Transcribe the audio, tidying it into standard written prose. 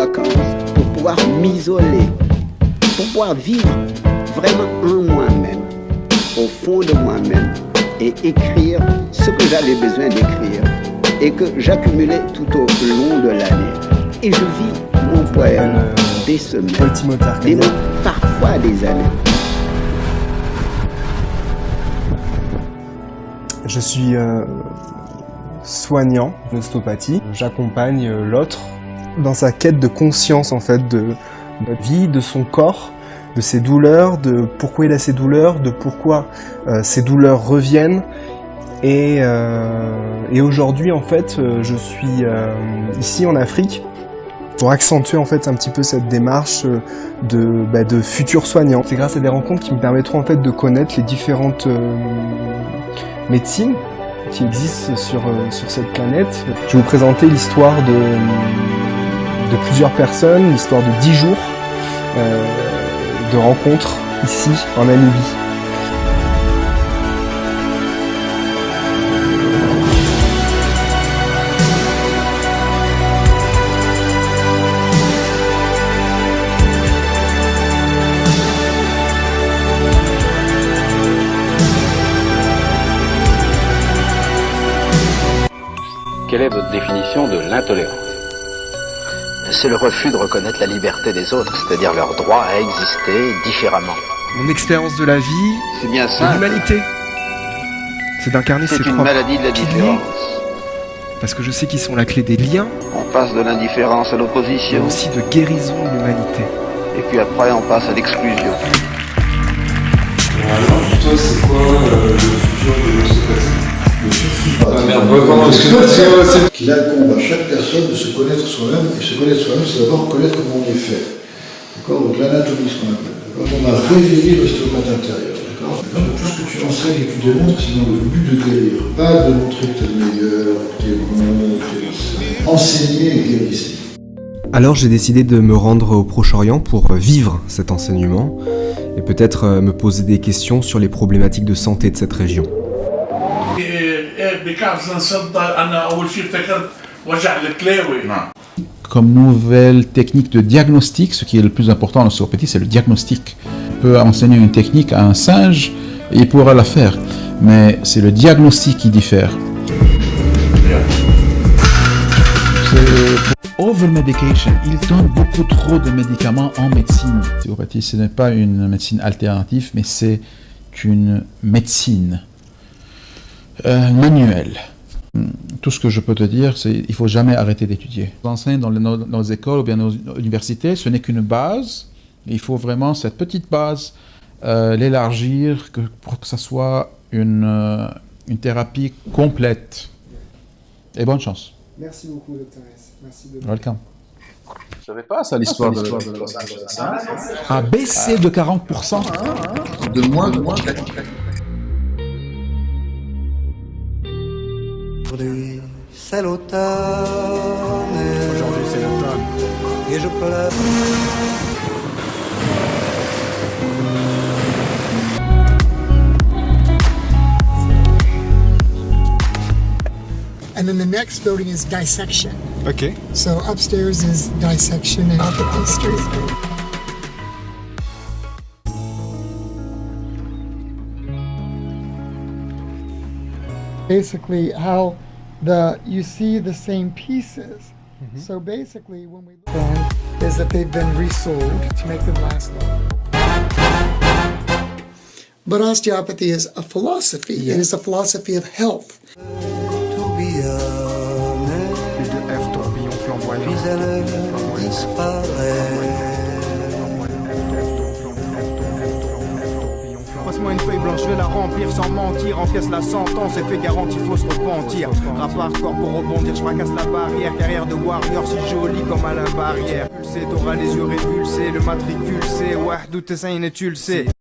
vacances pour pouvoir m'isoler, pour pouvoir vivre vraiment en moi-même, au fond de moi-même, et écrire ce que j'avais besoin d'écrire et que j'accumulais tout au long de l'année. Et je vis mon poème des semaines, des mois, parfois des années. Je suis soignant d'ostéopathie. J'accompagne l'autre dans sa quête de conscience en fait de la vie, de son corps, de ses douleurs, de pourquoi il a ses douleurs, de pourquoi ces douleurs reviennent. Et aujourd'hui en fait, je suis ici en Afrique pour accentuer en fait un petit peu cette démarche de futur soignant. C'est grâce à des rencontres qui me permettront en fait de connaître les différentes médecines qui existent sur cette planète. Je vais vous présenter l'histoire de plusieurs personnes, l'histoire de 10 jours de rencontres ici en Namibie. Quelle est votre définition de l'intolérance? C'est le refus de reconnaître la liberté des autres, c'est-à-dire leur droit à exister différemment. Mon expérience de la vie, C'est bien de simple. l'humanité, c'est d'incarner ses C'est une propres maladie de la piliers, différence. parce que je sais qu'ils sont la clé des liens, On passe de l'indifférence à mais l'opposition, aussi de guérison de l'humanité. et puis après on passe à l'exclusion. Alors, toi, c'est quoi le futur de l'ostéopathie? Ah merde, excuse-moi, qu'il incombe à chaque personne de se connaître soi-même, et se connaître soi-même, c'est d'abord connaître comment on est fait. D'accord? Donc l'anatomie, ce qu'on appelle. Quand on a réveillé l'ostéopathe intérieur, d'accord? Tout ce que tu enseignes et que tu démontres, c'est dans le but de guérir. Pas de montrer que tu es le meilleur, que tu es bon, que tu es... Enseigner et guérisser. Alors j'ai décidé de me rendre au Proche-Orient pour vivre cet enseignement et peut-être me poser des questions sur les problématiques de santé de cette région. Comme nouvelle technique de diagnostic, ce qui est le plus important en ostéopathie, c'est le diagnostic. On peut enseigner une technique à un singe et il pourra la faire, mais c'est le diagnostic qui diffère. Over-medication, il donne beaucoup trop de médicaments en médecine. L'ostéopathie, ce n'est pas une médecine alternative, mais c'est une médecine manuelle. Tout ce que je peux te dire, c'est qu'il ne faut jamais arrêter d'étudier. L'enseigne dans nos écoles ou bien nos universités, ce n'est qu'une base. Il faut vraiment cette petite base, l'élargir pour que ça soit une thérapie complète. Et bonne chance. Merci beaucoup, Dr. S. Merci de... Welcome. Je savais pas ça, l'histoire de Los Angeles. A baissé de 40%. De moins. Aujourd'hui c'est l'automne. Et je pleure. And then the next building is dissection. Ok. So upstairs is dissection and Optical Street. Basically, how you see the same pieces. So basically, when we look at is that they've been resold to make them last longer. But osteopathy is a philosophy. It is a philosophy of health. Plus de F, tourbillon flamboyant. Puis elle disparaît. Passe-moi une feuille blanche, je vais la remplir sans mentir. Encaisse la sentence et fais garantie, faut se repentir. Rap hardcore pour rebondir, je fracasse la barrière. Carrière de warrior si jolie comme Alain Barrière. Pulsé, t'auras les yeux révulsés, le matricule c'est ouais, d'où t'essayes et tu le sais.